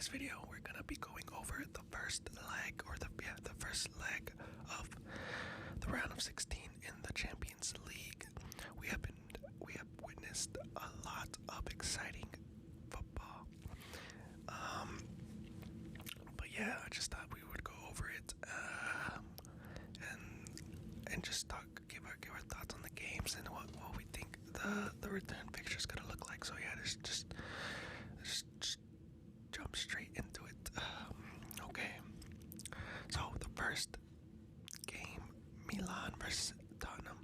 this video, we're gonna be going over the first leg, or the first leg of the round of 16 in the Champions League. We have witnessed a lot of exciting football. But yeah, I just thought we would go over it and just give our thoughts on the games and what we think the return fixture is gonna look like. So yeah, just jump straight into it. Okay, so the first game, Milan versus Tottenham.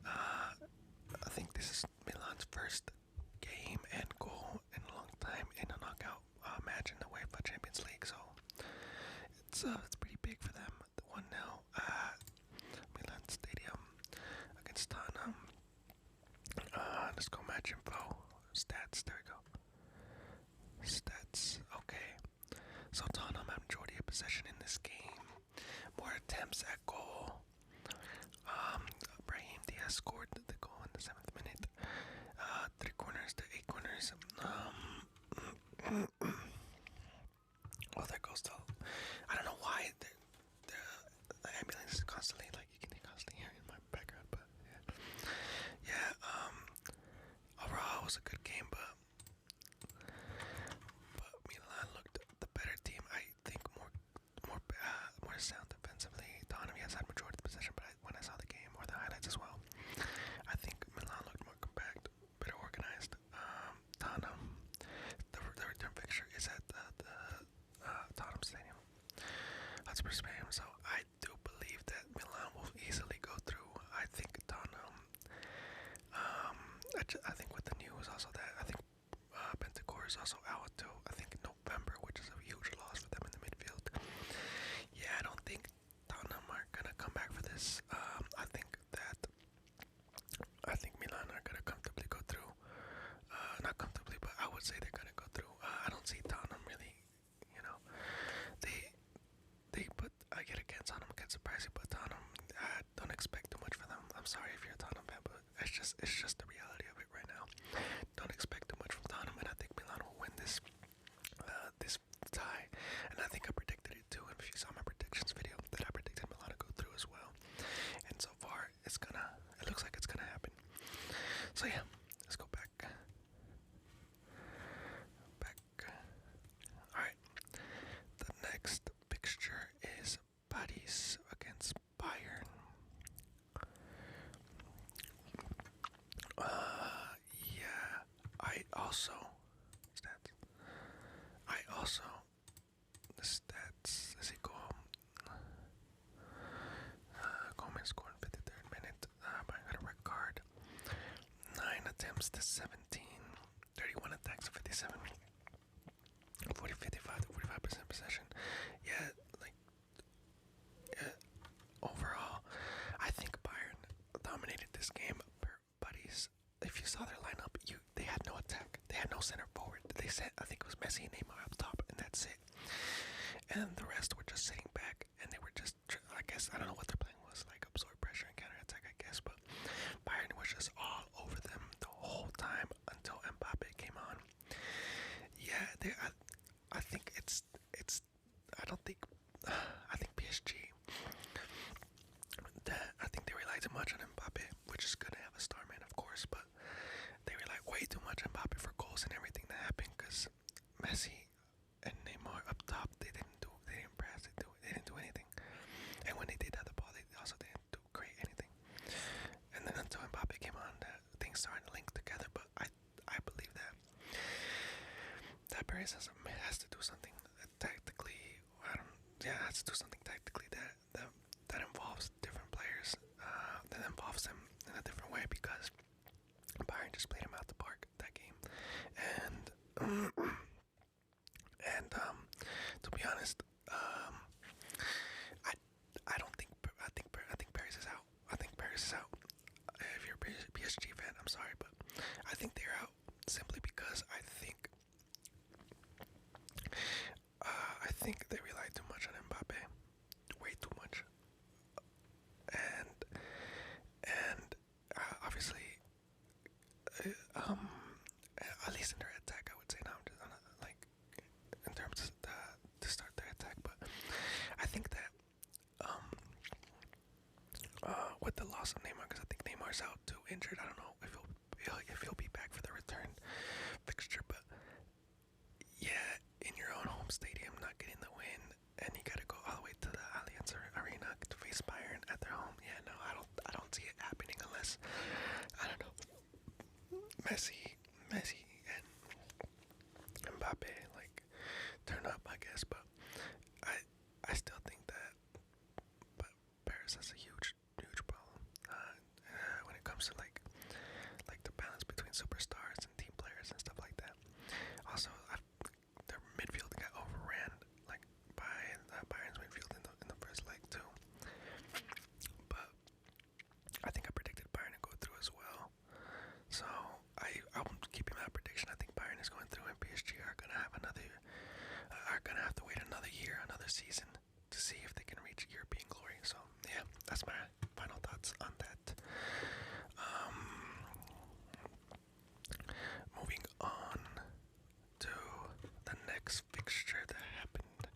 I think this is Milan's first game and goal in a long time in a knockout match in the UEFA Champions League. So it's pretty big for them. The 1-0 Milan Stadium against Tottenham. Let's go match info. Stats, there we go. Stats, okay. So Tottenham have majority of possession in this game. More attempts at goal. Brahim Diaz scored the goal in the 7th minute. 3 corners to 8 corners. Well, there goes the... I don't know why the ambulance is constantly, like, you can constantly hear it in my background, but yeah. Overall, it was a good game, but Milan looked the better team. I think more sound defensively. Tottenham has had majority of the possession, but when I saw the game or the highlights as well, I think Milan looked more compact, better organized. Tottenham, the return fixture is at the Tottenham Stadium. That's Spain, so I do believe that Milan will easily go through. I think Tottenham. I think with the news also that I think Benfica is also out too. I think in November, which is a huge loss for them in the midfield. Yeah, I don't think Tottenham are gonna come back for this. I think Milan are gonna comfortably go through. Not comfortably, but I would say they're gonna go through. I don't see Tottenham really. I get against Tottenham, get surprising, but Tottenham, I don't expect too much for them. I'm sorry if you're a Tottenham fan, but it's just the reality of it right now. Don't expect too much from Tottenham, and I think Milan will win this tie. And I think I predicted it too. If you saw my predictions video, that I predicted Milan to go through as well. And so far, it looks like it's gonna happen. So yeah, let's go back. All right. The next fixture is Paris against Bayern. Yeah. The stats. Does it go? Gomez scored in 53rd minute. Bayern got a red card. 9 attempts to 17. 31 attacks to 57. 55 to 45% possession. Yeah, overall, I think Bayern dominated this game. Buddies, if you saw their lineup, they had no attack. They had no center forward. I think it was Messi and Neymar up top, and that's it. And the rest were just sitting back, and they were just, I guess, I don't know what their plan was, like absorb pressure and counter attack, I guess, but Bayern was just all over them the whole time until Mbappe came on. Yeah, I think I think PSG, I think they rely too much on Mbappe, which is good to have a star man, of course, but they rely way too much on Mbappe for goals and everything that happened, because Messi and Neymar up top, they didn't press, they didn't do anything. And when they did have the ball, they also didn't create anything. And then until Mbappe came on, things started to link together, but I believe that Paris has to do something tactically. Has to do something tactically that involves different players, that involves them in a different way, because Bayern just played him out the park that game, and to be honest, I think Paris is out. I think Paris is out. If you're a PSG fan, I'm sorry, but I think they're out simply because I think they rely too much on Mbappe. injured. I don't know if he'll be back for the return fixture, but yeah, in your own home stadium, not getting the win, and you gotta go all the way to the Allianz Arena to face Bayern at their home. Yeah, no, I don't see it happening unless, I don't know, Messi and Mbappe like turn up, I guess. But I still think that, but Paris has a huge problem when it comes to like the balance between superstars and team players and stuff like that. Also, their midfield got overran like by Bayern's midfield in the first leg too. But I think I predicted Bayern to go through as well. So I'm keeping that prediction. I think Bayern is going through, and PSG are gonna have to wait another year, another season to see if they can reach European glory. So yeah, that's my final thoughts on that. Moving on to the next fixture that happened,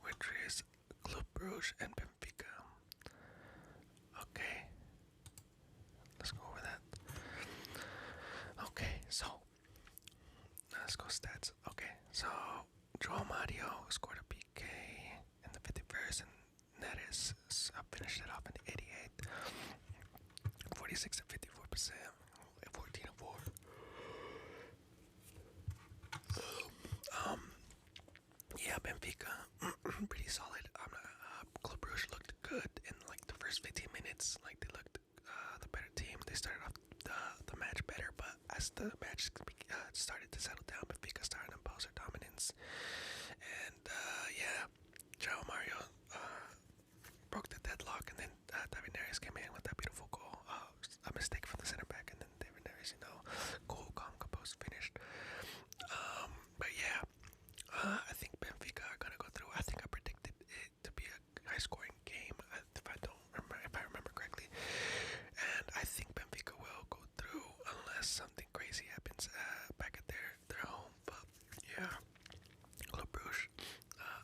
which is Club Brugge and Benfica. Okay, let's go over that. Okay, so let's go stats. Okay, so João Mario scored a PK in the 51st, and Neres finished it off in the 88th. 46 and 54%, 14 and 4. Yeah, Benfica, pretty solid. Club Brugge looked good in like the first 15 minutes. Like they looked the better team. They started off the match better, but as the match started to settle down, Benfica started to impose their dominance. And yeah, João Mario broke the deadlock, and then David Neres came in with that beautiful goal. A mistake from the center back, and then David Neres, cool, calm, composed, finished. But yeah, I think Benfica are gonna go through. I think I predicted it to be a high-scoring game, if I remember correctly, and I think Benfica will go through unless something crazy happens back at their home. But yeah, Club Brugge,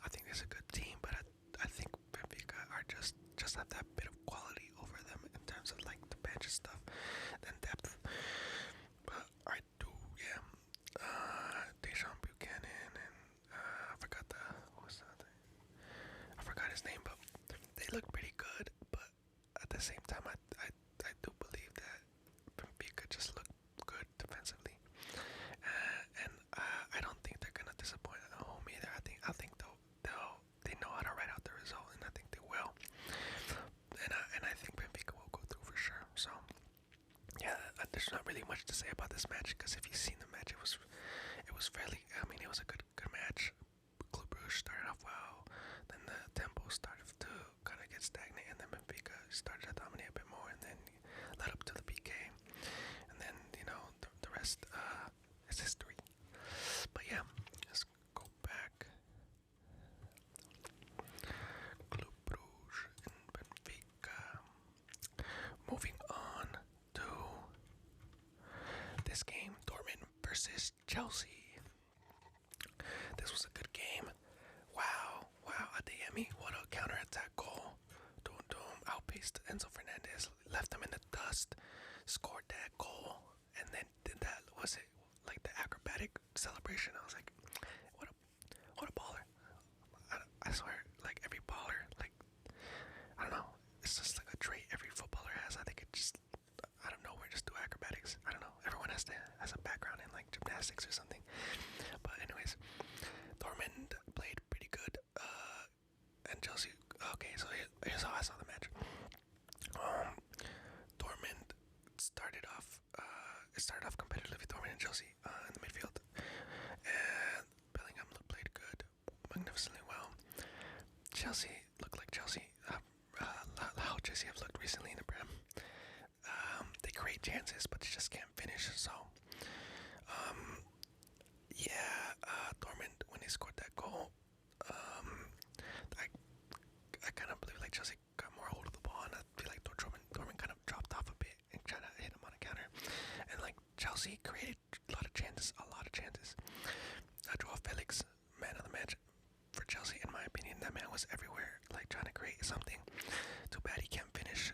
I think it's a good team, but I think Benfica are just have that bit of quality over them in terms of like the bench and stuff and depth. But I do, yeah. Deschamps Buchanan and I forgot his name, but they look pretty good. But at the same time, I do believe that Benfica just look good defensively, and I don't think they're gonna disappoint at home either. I think they know how to write out the result, and I think they will. And I think Benfica will go through for sure. So yeah, there's not really much to say about this match, because if you've seen the match, it was fairly. I mean, it was a good match. Club Brugge started off well, then the tempo started to kind of get stagnant, and then Benfica started to dominate a bit more, and then led up to the PK, and then the rest is history. But yeah, let's go back. Club Brugge and Benfica. Moving on to this game, Dortmund versus Chelsea. This was a good game. Wow, Adeyemi, what a counter-attack goal. Doom outpaced Enzo Fernandez, left him in the dust, scored that goal, and then did that, was it like the acrobatic celebration? I was like, what a baller. I swear, like every baller, like, I don't know, it's just like a trait every footballer has. I think it just, I don't know, we're just do acrobatics. I don't know, everyone has a background in like gymnastics or something. But anyways, Dortmund played pretty good, and Chelsea, okay, so here's how I saw the match. Dortmund started off competitively, Dortmund and Chelsea in the midfield, and Bellingham played good, magnificently well. Chelsea looked like Chelsea, how Chelsea have looked recently in the Prem. They create chances, but they just can't finish. So, yeah, Dortmund, when he scored that goal, I kind of believe like Chelsea got more hold of the ball, and I feel like Dortmund kind of dropped off a bit and tried to hit him on a counter, and like Chelsea created a lot of chances. Joao Felix, man of the match for Chelsea, in my opinion. That man was everywhere, like trying to create something. Too bad he can't finish.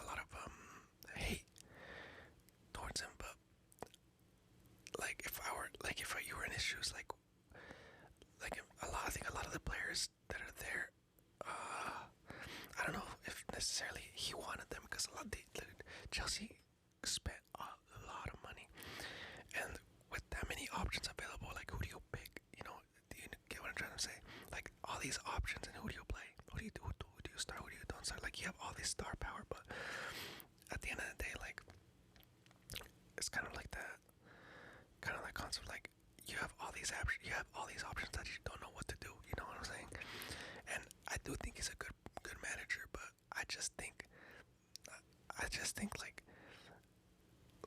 a lot of hate towards him. But like if you were in his shoes, I think a lot of the players that are there, I don't know if necessarily he wanted them, because Chelsea spent a lot of money, and with that many options available, like who do you pick? Do you get what I'm trying to say? Like all these options, and who do you play? Who do you start? Who do you don't start? Like you have all this star power, but at the end of the day, like it's kind of like concept, like you have all these options that you don't know what to do. You know what I'm saying? And I do think he's a good manager, but I just think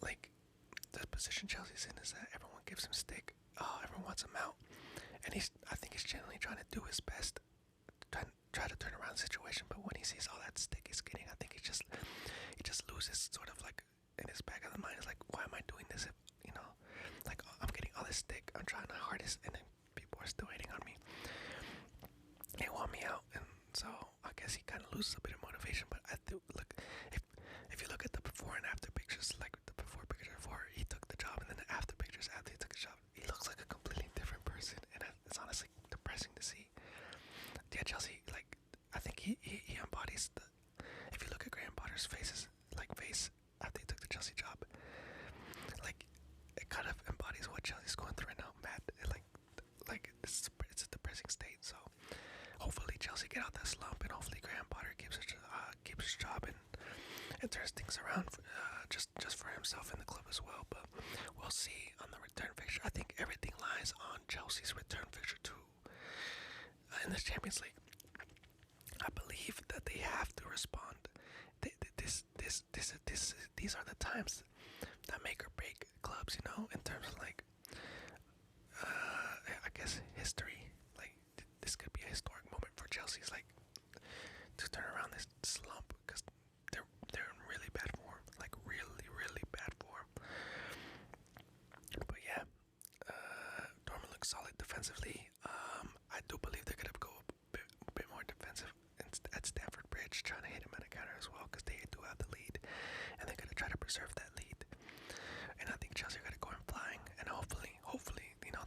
like the position Chelsea's in is that everyone gives him stick. Everyone wants him out, and I think he's generally trying to do his best, try to turn around the situation. But when he sees all that stick he's getting, I think he just loses sort of like in his back of the mind. It's like, why am I doing this? If like I'm getting all this stick, I'm trying the hardest, and then people are still hating on me. They want me out, and so I guess he kind of loses a bit of motivation. But I do look, if you look at the before and after pictures, like the before picture before he took the job, and then the after pictures after he took the job, he looks like a completely different person, and it's honestly depressing to see. Yeah, Chelsea, like I think he embodies the. If you look at Graham Potter's face after he took the Chelsea job, like it kind of embodies what Chelsea's going through right now. Mad, like it's a depressing state. So hopefully Chelsea get out that slump, and hopefully Graham Potter keeps his job and turns things around just for himself and the club as well. But we'll see on the return fixture. I think everything lies on Chelsea's return fixture too in the Champions League. I believe that they have to respond. These are the times that make or break clubs, in terms of like, I guess history. Like this could be a historic moment for Chelsea's, like, to turn around this slump, because they're in really bad form, like really bad form. But yeah, Dortmund looks solid defensively. I do believe they're gonna go a bit more defensive at Stamford Bridge, trying to hit him at a counter as well, because they do have the lead, and they're gonna try to preserve that lead. And I think Chelsea are gonna go in flying, and hopefully,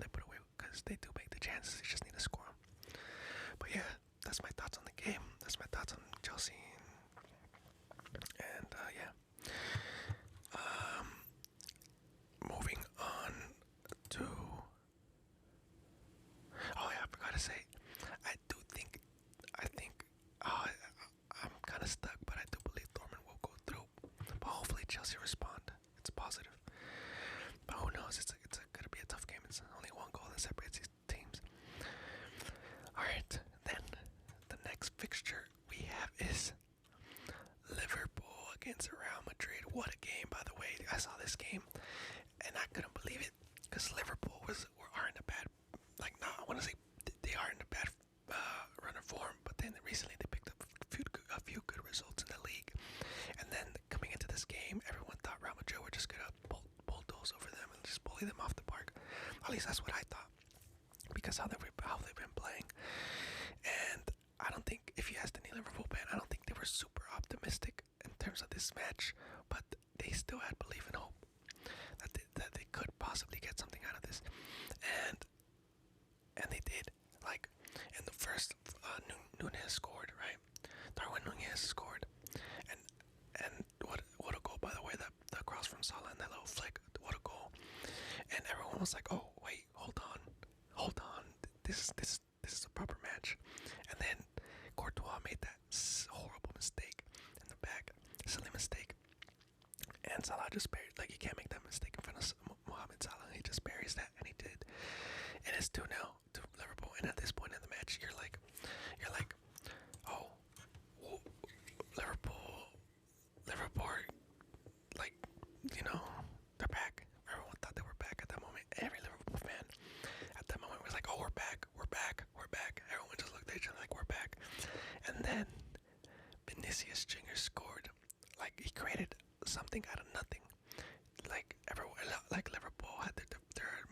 they put away, because they do make the chances. They just need to score them. But yeah, that's my thoughts on the game. That's my thoughts on Chelsea, and yeah. Moving on to. Oh yeah, I forgot to say. I'm kind of stuck, but I do believe Dortmund will go through. But hopefully Chelsea respond. It's positive. But who knows? It's gonna be a tough game. It's only one goal that separates these teams. Alright, then the next fixture we have is Liverpool against Real Madrid. What a game, by the way. I saw this game and I couldn't believe it, because Liverpool are in a bad, like, no, I want to say they are in a bad run of form, but then recently they picked up a few good results in the league. And then coming into this game, everyone thought Real Madrid were just gonna bulldoze over them and just bully them off the park. At least that's what I thought, because how they've been playing. And I don't think, if you asked any Liverpool fan, I don't think they were super optimistic in terms of this match, but they still had belief and hope that they could possibly get something out of this, and they did. Like in the first, Nunez scored, right? Darwin Nunez scored, and what a goal, by the way. The cross from Salah and that little flick, what a goal! And everyone was like, "Oh wait, hold on, this is a proper match." And then Courtois made that horrible mistake in the back, silly mistake. And Salah just buried, like, you can't make that mistake in front of Mohamed Salah. He just buries that, and he did. And it's 2-0 to Liverpool. And at this point in the match, you're like, oh, Liverpool, like, they're back. Everyone thought they were back at that moment. Every Liverpool fan at that moment was like, oh, we're back. Everyone just looked at each other like, we're back. And then Vinicius Jr. scored. Like, he created something out of nothing. Like everyone, like Liverpool had their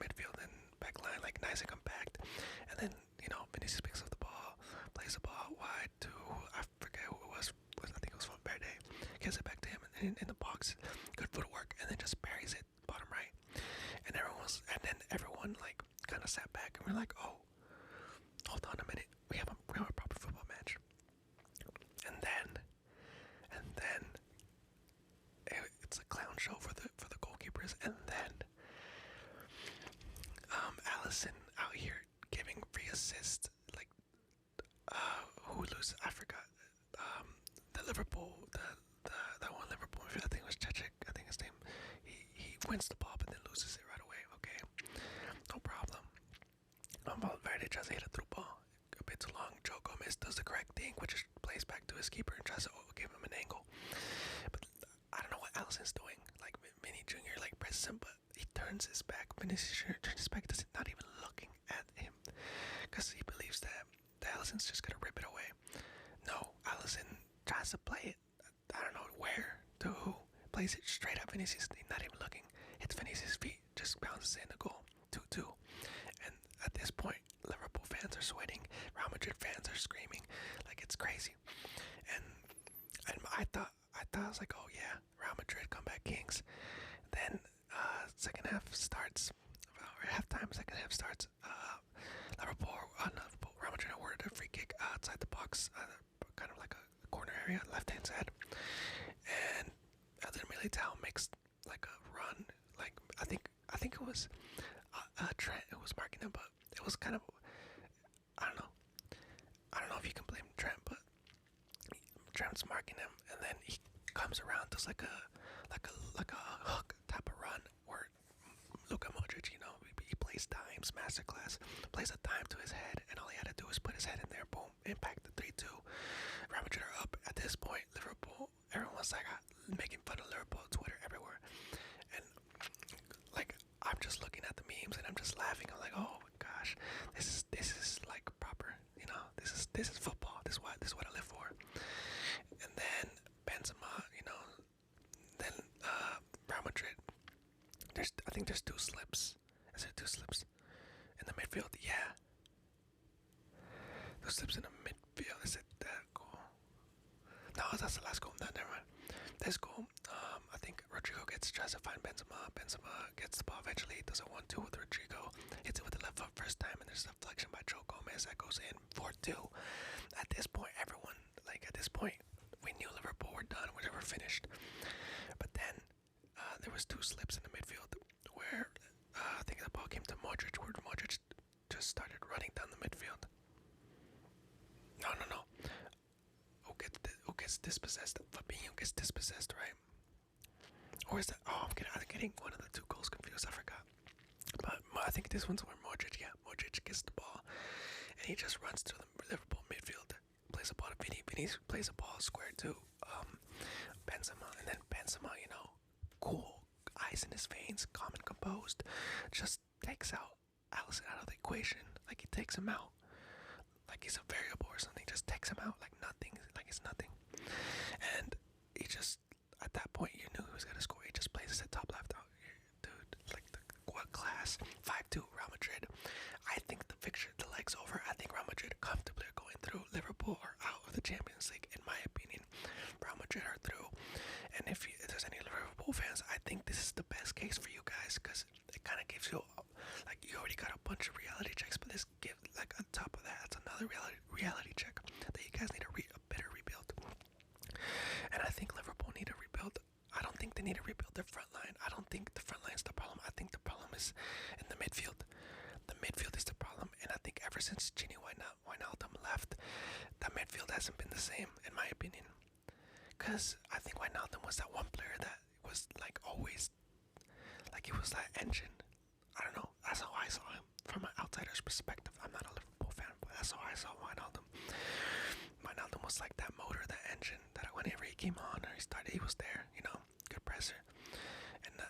midfield and back line like nice and compact, and then Vinicius picks up the ball, plays the ball wide to, I forget who it was. I think it was Valverde. gives it back to him in the box. Good footwork, and then just buries it bottom right. And then everyone like kind of sat back and we're like, oh, hold on a minute, we have a proper football match. And then it's a clown show for the goalkeepers. And then Allison out here giving free assists, like who loses? I forgot. The Liverpool, that one Liverpool, I think it was Cechik, I think his name. He wins the ball but then loses it right away. Okay, no problem. Valverde tries to hit a through ball a bit too long. Joe Gomez does the correct thing, which is plays back to his keeper and tries to give him an angle. But I don't know what Allison's doing. Like Vinny Jr. like presses him, but he turns his back. Vinicius Jr. turns his back, not even looking at him, because he believes that Allison's just gonna rip it away. No, Allison tries to play it. I don't know where to who. Plays it straight at Vinicius, not even looking. Hits Vinicius' feet, just bounces in the goal. 2-2. And at this point, Liverpool fans are sweating. Real Madrid fans are screaming like it's crazy. And I thought I was like, oh yeah, Real Madrid comeback kings. Then second half starts. Or halftime, second half starts. Real Madrid awarded a free kick outside the box, kind of like a corner area, left hand side. And Eden Militao makes like a run. Like I think it was Trent who was marking him, but it was kind of, I don't know if you can blame Trent, but Trent's marking him, and then he comes around, does like a hook type of run where Luka Modric, he plays dimes, masterclass, plays a dime to his head, and all he had to do was put his head in there, boom, impact the 3-2. Real Madrid are up at this point. Liverpool, everyone was like making fun of Liverpool on Twitter everywhere, and like I'm just looking at the memes and I'm just laughing. I'm like, oh my gosh, this is like proper, this is football. This is what I live for. And then Benzema, then Real Madrid. I think there's 2 slips. Is there 2 slips in the midfield? Yeah. 2 slips in the midfield. Is it that goal? No, that's the last goal. No, never mind. This goal. I think Rodrigo tries to find Benzema. Benzema gets the ball eventually. Does a 1-2 with Rodrigo. Hits it with the left foot first time, and there's a deflection by Joe Gomez that goes in 4-2. At this point, we knew Liverpool were done. We were finished. But then there was 2 slips in the midfield where I think the ball came to Modric, where Modric just started running down the midfield. No. Who gets dispossessed? Fabinho gets dispossessed, right? Or is that? Oh, I'm getting one of the 2 goals confused. I forgot. But I think this one's where Modric gets the ball, and he just runs to the Liverpool midfield, plays a ball to Vinny. Vinny plays a ball square to Benzema, and then Benzema, cool, ice in his veins, calm and composed, just takes out Alisson out of the equation. Like he takes him out, like he's a variable or something. Just takes him out like nothing, like it's nothing. And he just, at that point, you knew he was gonna score. He just places it top left out, dude. Like what class? 5-2 Real Madrid. I think the leg's over. I think Real Madrid comfortably are going through. Liverpool are out of the Champions League, in my opinion. Real Madrid are through. And if there's any Liverpool fans, I think this is the best case for you guys, because it kind of gives you, like, you already got a bunch of reality checks, but this gives, like, on top of that, it's another reality check that you guys need a better rebuild. And I think Liverpool need to rebuild. I don't think they need to rebuild their front line. I don't think the front line is the problem. I think the problem is in the midfield. The midfield is the problem, and I think ever since Gini Wijnaldum left, that midfield hasn't been the same, in my opinion. Because I think Wijnaldum was that one player that was like always, like he was that engine. I don't know, that's how I saw him from an outsider's perspective. I'm not a Liverpool fan, but that's how I saw Wijnaldum. Wijnaldum was like that motor, that engine, that whenever he came on or he started, he was there, good presser. And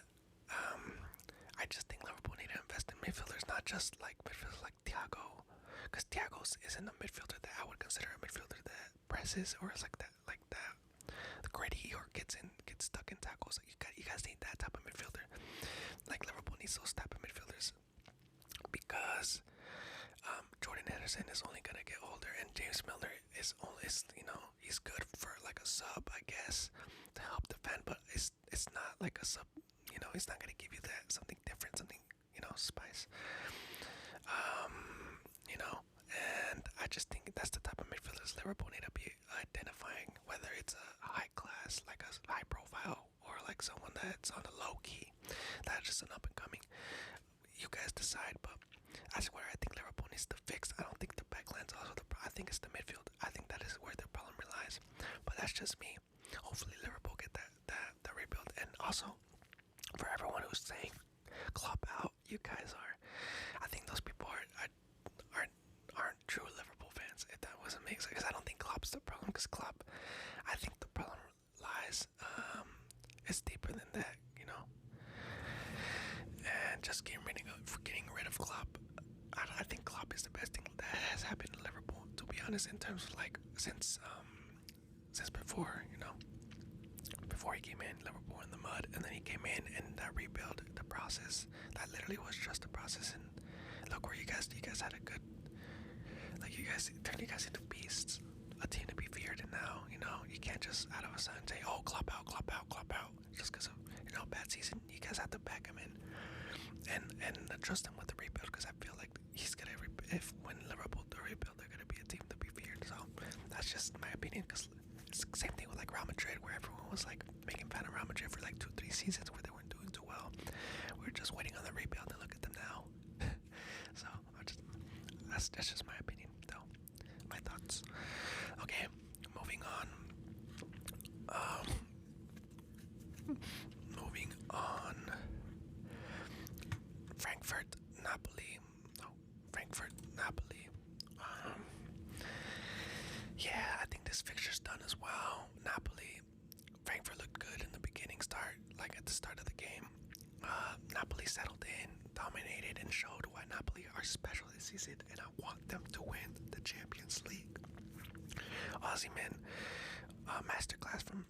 I just think Liverpool need to invest in midfielders, not just like midfielders like Thiago, because Thiago isn't a midfielder that I would consider a midfielder that presses or is like that, the gritty or gets stuck in tackles. You guys need that type of midfielder. Like Liverpool needs those type of midfielders, because Jordan Jordan Henderson is only gonna get older, and James Milner is only, he's good for like a sub, I guess, to help defend, but it's not like a sub. He's not gonna give you that something different, something spice. And I just think that's the type of midfielders Liverpool need to be identifying, whether it's a high class, like a high profile, or like someone that's on the low key, that's just an up and coming. You guys decide, but that's where I think Liverpool needs to fix. I don't think the backline's also I think it's the midfield. I think that is where the problem relies. But that's just me. Hopefully Liverpool get that rebuild. And also, for everyone who's saying Klopp out, you guys are. I think those people aren't true Liverpool fans. If that wasn't me, because I don't think Klopp's the problem. Because Klopp, I think the problem lies. It's deeper than that, And just getting rid of Klopp, I think Klopp is the best thing that has happened to Liverpool. To be honest, in terms of like since before, before he came in, Liverpool in the mud, and then he came in and that rebuild, the process, that literally was just a process. And look where you guys had a good, like you guys turned you guys into beasts, a team to be feared. And now, you can't just out of a sudden say, oh, Klopp out, just because of bad season. You guys have to back him in and trust him with the rebuild, because I feel like he's gonna when Liverpool do rebuild, they're gonna be a team to be feared. So that's just my opinion, because it's the same thing with like Real Madrid, where everyone was like making fun of Real Madrid for like 2-3 seasons where they weren't doing too well. We're just waiting on the rebuild, and look at them now. So that's just my opinion, though. My thoughts. Okay, moving on. Frankfurt, Napoli. Yeah, I think this fixture's done as well. Frankfurt looked good in the beginning like at the start of the game. Napoli settled in, dominated, and showed why Napoli are special this season, and I want them to win the Champions League. Osimhen, masterclass from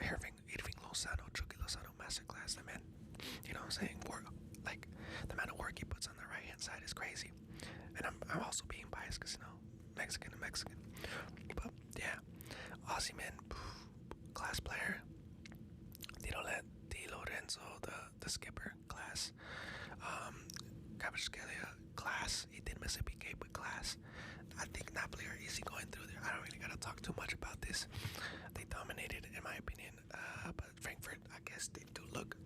Irving Lozano, Chucky Lozano, masterclass. The man, what I'm saying? Like the amount of work he puts on the right hand side is crazy. And I'm also being biased because Mexican. But yeah, Osimhen, class player. Di Lorenzo, the skipper, class. Kvaratskhelia, class. He did miss a PK, but class. I think Napoli are easy going through there. I don't really gotta talk too much about this. They dominated, in my opinion. But Frankfurt, I guess they do look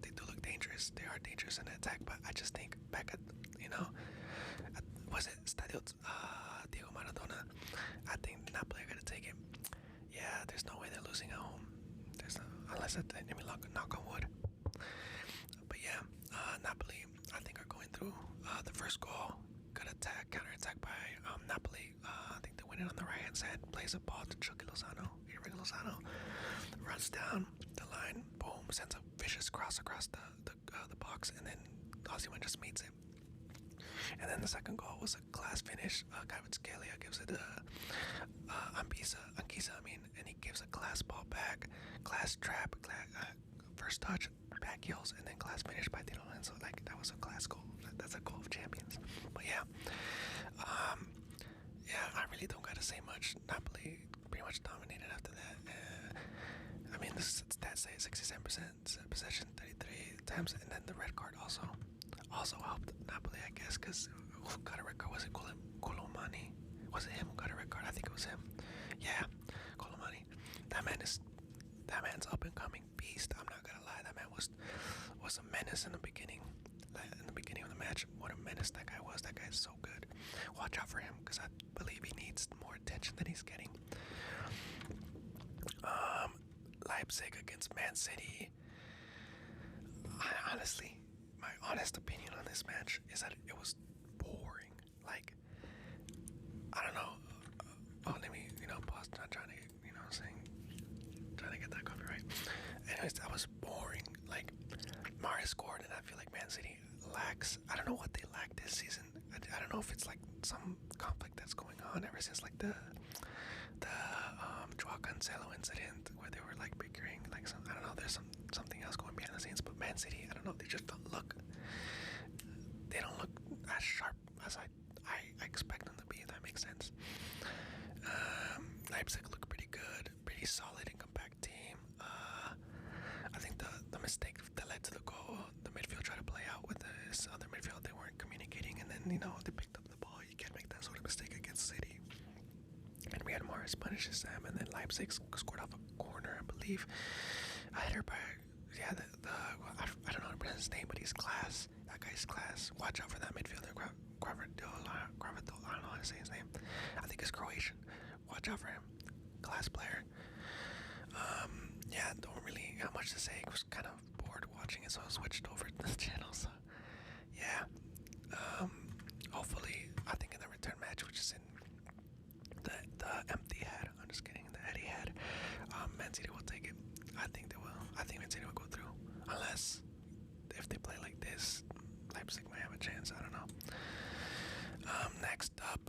dangerous. They are dangerous in attack, but I just think back at was it Stadio Diego Maradona? I think Napoli are gonna take it. Yeah, there's no way they're losing at home. Unless knock on wood. But yeah, Napoli, I think, are going through. The first goal, good counter attack by Napoli. I think they win it on the right hand side. Plays a ball to Chucky Lozano. Irving Lozano runs down the line. Boom, sends a vicious cross across the box, and then Osimhen just meets it. And then the second goal was a class finish. Kvaratskhelia gives it to Anguissa, and he gives a class ball back, class trap, first touch, back heels, and then class finish by Di Lorenzo. Like, that was a class goal. That's a goal of champions. But yeah, I really don't gotta say much. Napoli pretty much dominated after that. The stats say 67% possession, 33 times, and then the red card also helped Napoli, I guess, because who got a red card? Was it Colomani? Was it him who got a red card? I think it was him. Yeah, Colomani. That man's up and coming beast. I'm not gonna lie. That man was a menace in the beginning. In the beginning of the match, what a menace that guy was. That guy is so good. Watch out for him, because I believe he needs more attention than he's getting. Leipzig against Man City. Honestly, my honest opinion on this match is that it was boring. Like, I don't know. Let me, pause. Not trying to, trying to get that copyright. Anyways, that was boring. Like, Mari scored, and I feel like Man City lacks. I don't know what they lack this season. I don't know if it's like some conflict that's going on ever since like the Joao Cancelo incident, where they were like bickering. Like, I don't know. There's something else going behind the scenes. But Man City, I don't know. They just don't look. They don't look as sharp as I expect them mistake that led to the goal. The midfield tried to play out with this other midfield. They weren't communicating, and then they picked up the ball. You can't make that sort of mistake against City. And we had Morris punishes them, and then Leipzig scored off a corner, I believe. I header by I don't know how to pronounce his name, but he's class. That guy's class. Watch out for that midfielder, Gravitol. I don't know how to say his name. I think it's Croatian. Watch out for him. Class player. Yeah, don't really have much to say. I was kind of bored watching it, so I switched over to the channel. So, yeah. Hopefully, I think in the return match, which is in the empty head. I'm just kidding. The Eddie head. Man City will take it. I think they will. I think Man City will go through, unless if they play like this, Leipzig might have a chance. I don't know. Next up,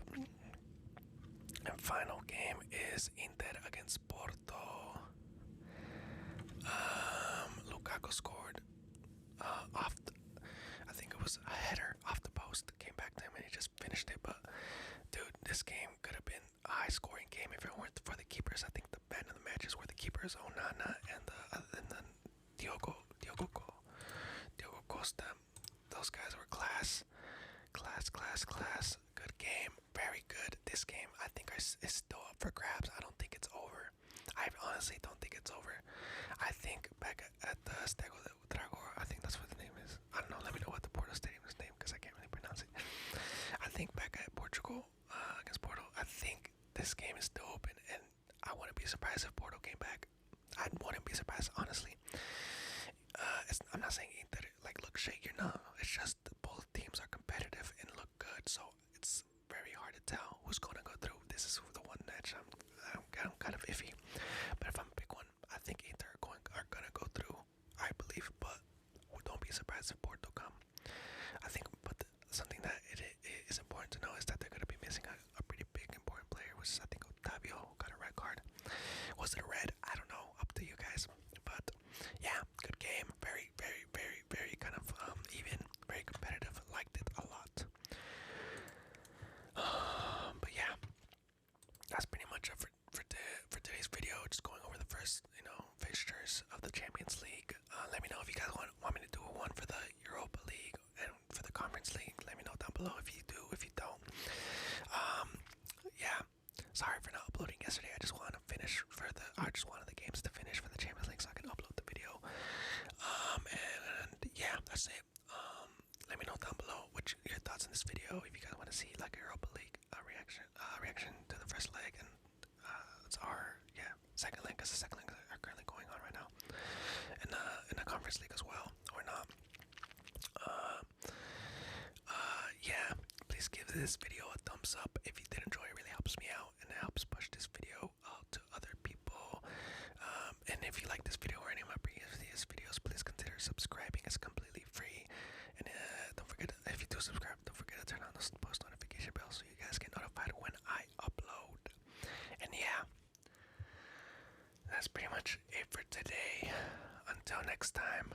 and final game is Inter against Porto. Lukaku scored off I think it was a header off the post. Came back to him and he just finished it. But dude, this game could have been a high-scoring game if it weren't for the keepers. I think the man of the matches were the keepers, Onana and the Diogo Costa. Those guys were class. Good game, very good. This game, I think, is still up for grabs. I don't think it's over. I honestly don't think it's over. I think back at the Stego de Dragor, I think that's what the name is. I don't know. Let me know what the Porto stadium is named because I can't really pronounce it. I think back at Portugal against Porto, I think this game is still open, and I wouldn't be surprised if Porto came back. I wouldn't be surprised, honestly. I'm not saying Inter look shaky. No, it's just both teams are competitive and look good, so it's very hard to tell who's gonna go through. This is the one match I'm kind of iffy. But if I'm a big one, I think Inter are gonna go through. I believe, but don't be surprised if Porto come. I think, but something that it is important to know is that they're gonna be missing a pretty big important player, which is I think Otavio got a red card. Was it a red? I don't know. Up to you guys. But yeah, good game. Very kind of even, very competitive. Liked it a lot. But yeah, that's pretty much it for today's video. Just going over the first fixtures of the Champions League. Let me know if you guys want me to do one for the Europa League and for the Conference League. Let me know down below if you do. If you don't, yeah. Sorry for not uploading yesterday. I just wanted the games to finish for the Champions League so I can upload the video. And yeah, that's it. Let me know down below what your thoughts on this video. If you guys want to see a Europa League reaction to the first leg, and it's our second leg, because the second legs are currently going on right now, and in the Conference League as well, or not. Yeah, please give this video a thumbs up if you did enjoy. It really helps me out and it helps push this video out to other people. And if you like this video or any of my previous videos, please consider subscribing. It's completely free. And don't forget, if you do subscribe, don't forget to turn on the post notification bell so you guys get notified when I upload. And yeah, that's pretty much it for today. Until next time,